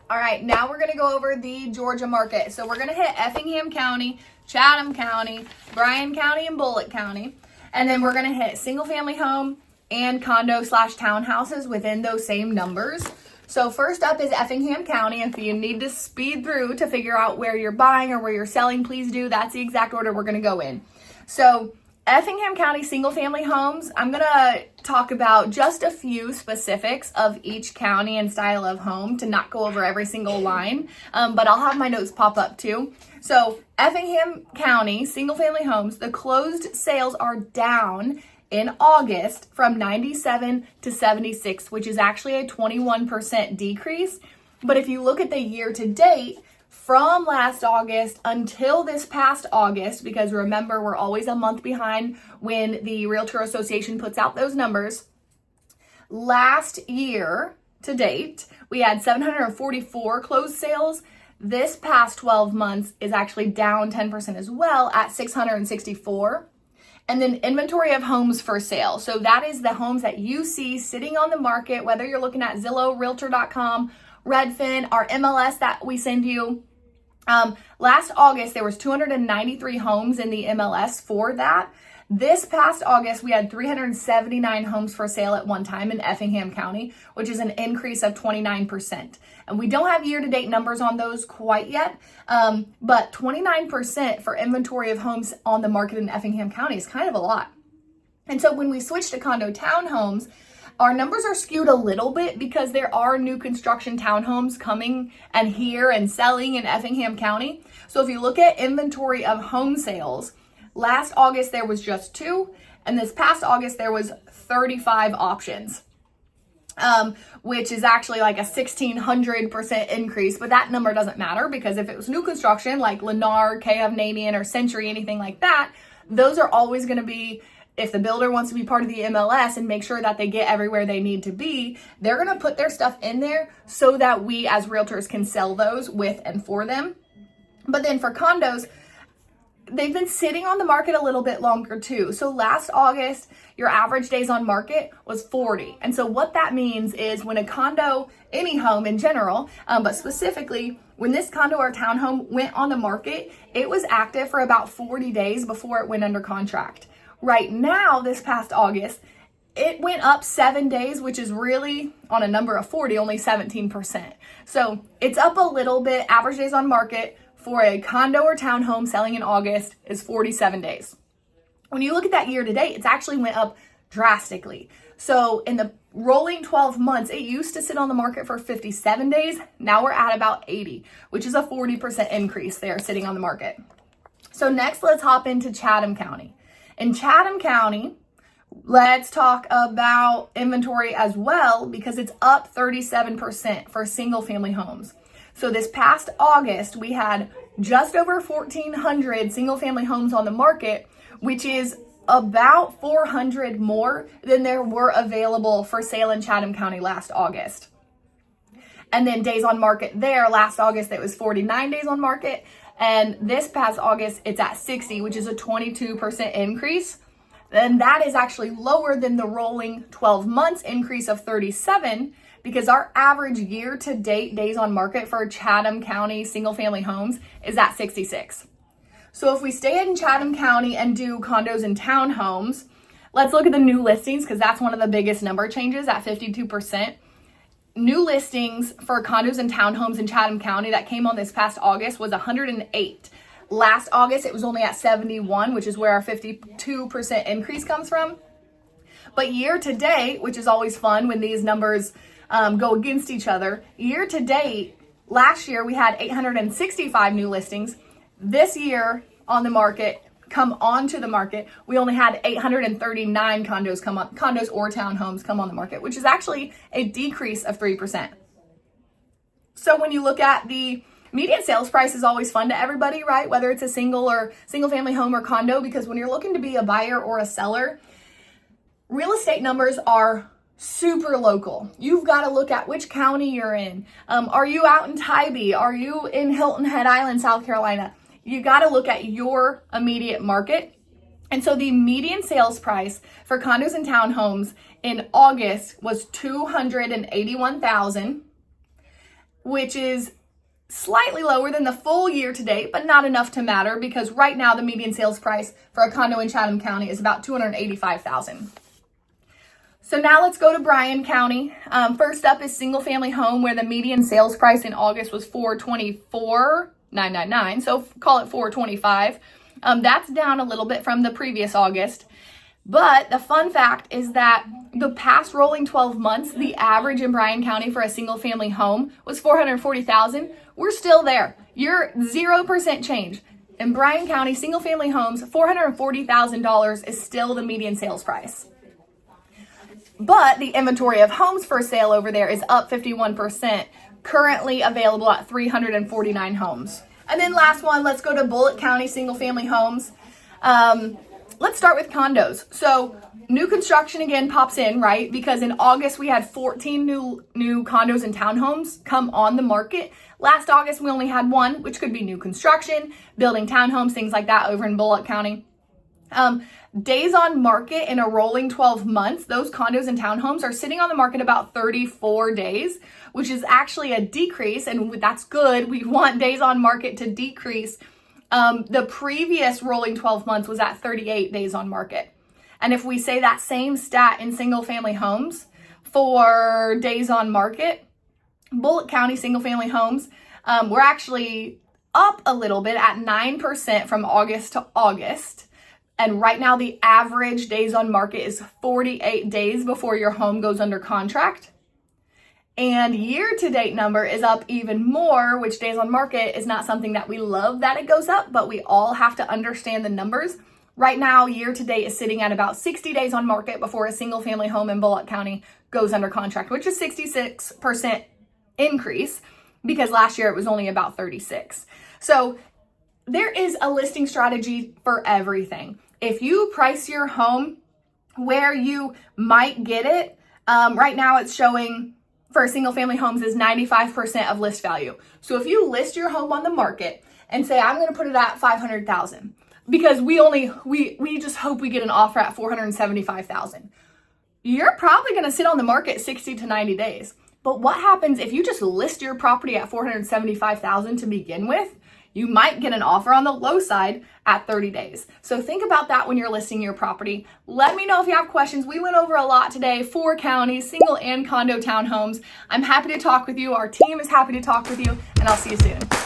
All right, now we're gonna go over the Georgia market. So we're gonna hit Effingham County, Chatham County, Bryan County, and Bulloch County. And then we're gonna hit single family home and condo slash townhouses within those same numbers. So first up is Effingham County. If you need to speed through to figure out where you're buying or where you're selling, please do. That's the exact order we're gonna go in. So Effingham County single family homes, I'm gonna talk about just a few specifics of each county and style of home to not go over every single line, but I'll have my notes pop up too. So Effingham County single family homes, the closed sales are down in August from 97 to 76, which is actually a 21% decrease. But if you look at the year to date, from last August until this past August, because remember, we're always a month behind when the Realtor Association puts out those numbers. Last year to date, we had 744 closed sales. This past 12 months is actually down 10% as well at 664. And then inventory of homes for sale. So that is the homes that you see sitting on the market, whether you're looking at Zillow, Realtor.com, Redfin, our MLS that we send you. Last August, there was 293 homes in the MLS for that. This past August, we had 379 homes for sale at one time in Effingham County, which is an increase of 29%. And we don't have year-to-date numbers on those quite yet, but 29% for inventory of homes on the market in Effingham County is kind of a lot. And so when we switch to condo townhomes, our numbers are skewed a little bit because there are new construction townhomes coming and here and selling in Effingham County. So if you look at inventory of home sales, last August there was just 2, and this past August there was 35 options, which is actually like a 1,600% increase. But that number doesn't matter because if it was new construction like Lennar, Canadian, or Century, anything like that, those are always going to be, if the builder wants to be part of the MLS and make sure that they get everywhere they need to be, they're going to put their stuff in there so that we as realtors can sell those with and for them. But then for condos, they've been sitting on the market a little bit longer too. So last August, your average days on market was 40. And so what that means is when a condo, any home in general, but specifically when this condo or townhome went on the market, it was active for about 40 days before it went under contract. Right now, this past August, it went up 7 days, which is really, on a number of 40, only 17%. So it's up a little bit. Average days on market for a condo or townhome selling in August is 47 days. When you look at that year to date, it's actually went up drastically. So in the rolling 12 months, it used to sit on the market for 57 days. Now we're at about 80, which is a 40% increase there sitting on the market. So next, let's hop into Chatham County. In Chatham County, let's talk about inventory as well because it's up 37% for single family homes. So this past August, we had just over 1,400 single family homes on the market, which is about 400 more than there were available for sale in Chatham County last August. And then days on market there, last August, it was 49 days on market. And this past August, it's at 60, which is a 22% increase. And that is actually lower than the rolling 12 months increase of 37 because our average year-to-date days on market for Chatham County single-family homes is at 66. So if we stay in Chatham County and do condos and townhomes, let's look at the new listings because that's one of the biggest number changes at 52%. New listings for condos and townhomes in Chatham County that came on this past August was 108. Last August, it was only at 71, which is where our 52% increase comes from. But year to date, which is always fun when these numbers go against each other, year to date, last year we had 865 new listings. This year on the market, come onto the market, we only had 839 condos or townhomes come on the market, which is actually a decrease of 3%. So when you look at the median sales price is always fun to everybody, right? Whether it's a single family home or condo, because when you're looking to be a buyer or a seller, real estate numbers are super local. You've got to look at which county you're in. Are you out in Tybee? Are you in Hilton Head Island, South Carolina? You got to look at your immediate market. And so the median sales price for condos and townhomes in August was $281,000. which is slightly lower than the full year to date, but not enough to matter because right now the median sales price for a condo in Chatham County is about $285,000. So now let's go to Bryan County. First up is single family home, where the median sales price in August was $424,999. So call it $425. That's down a little bit from the previous August. But the fun fact is that the past rolling 12 months, the average in Bryan County for a single family home was $440,000. We're still there. You're 0% change. In Bryan County, single family homes, $440,000 is still the median sales price. But the inventory of homes for sale over there is up 51%, currently available at 349 homes. And then last one, let's go to Bulloch County single family homes. Let's start with condos. So new construction again pops in, right? Because in August we had 14 new condos and townhomes come on the market. Last August we only had one, which could be new construction, building townhomes, things like that over in Bulloch County. Days on market in a rolling 12 months, those condos and townhomes are sitting on the market about 34 days, which is actually a decrease, and that's good. We want days on market to decrease. The previous rolling 12 months was at 38 days on market. And if we say that same stat in single family homes for days on market, Bulloch County single family homes, we're actually up a little bit at 9% from August to August. And right now the average days on market is 48 days before your home goes under contract. And year-to-date number is up even more, which days on market is not something that we love that it goes up, but we all have to understand the numbers. Right now, year-to-date is sitting at about 60 days on market before a single-family home in Bulloch County goes under contract, which is 66% increase because last year it was only about 36. So there is a listing strategy for everything. If you price your home where you might get it, right now it's showing for single family homes is 95% of list value. So if you list your home on the market and say, I'm going to put it at $500,000 because we just hope we get an offer at $475,000. You're probably going to sit on the market 60 to 90 days. But what happens if you just list your property at $475,000 to begin with? You might get an offer on the low side at 30 days. So think about that when you're listing your property. Let me know if you have questions. We went over a lot today, 4 counties, single and condo townhomes. I'm happy to talk with you. Our team is happy to talk with you, and I'll see you soon.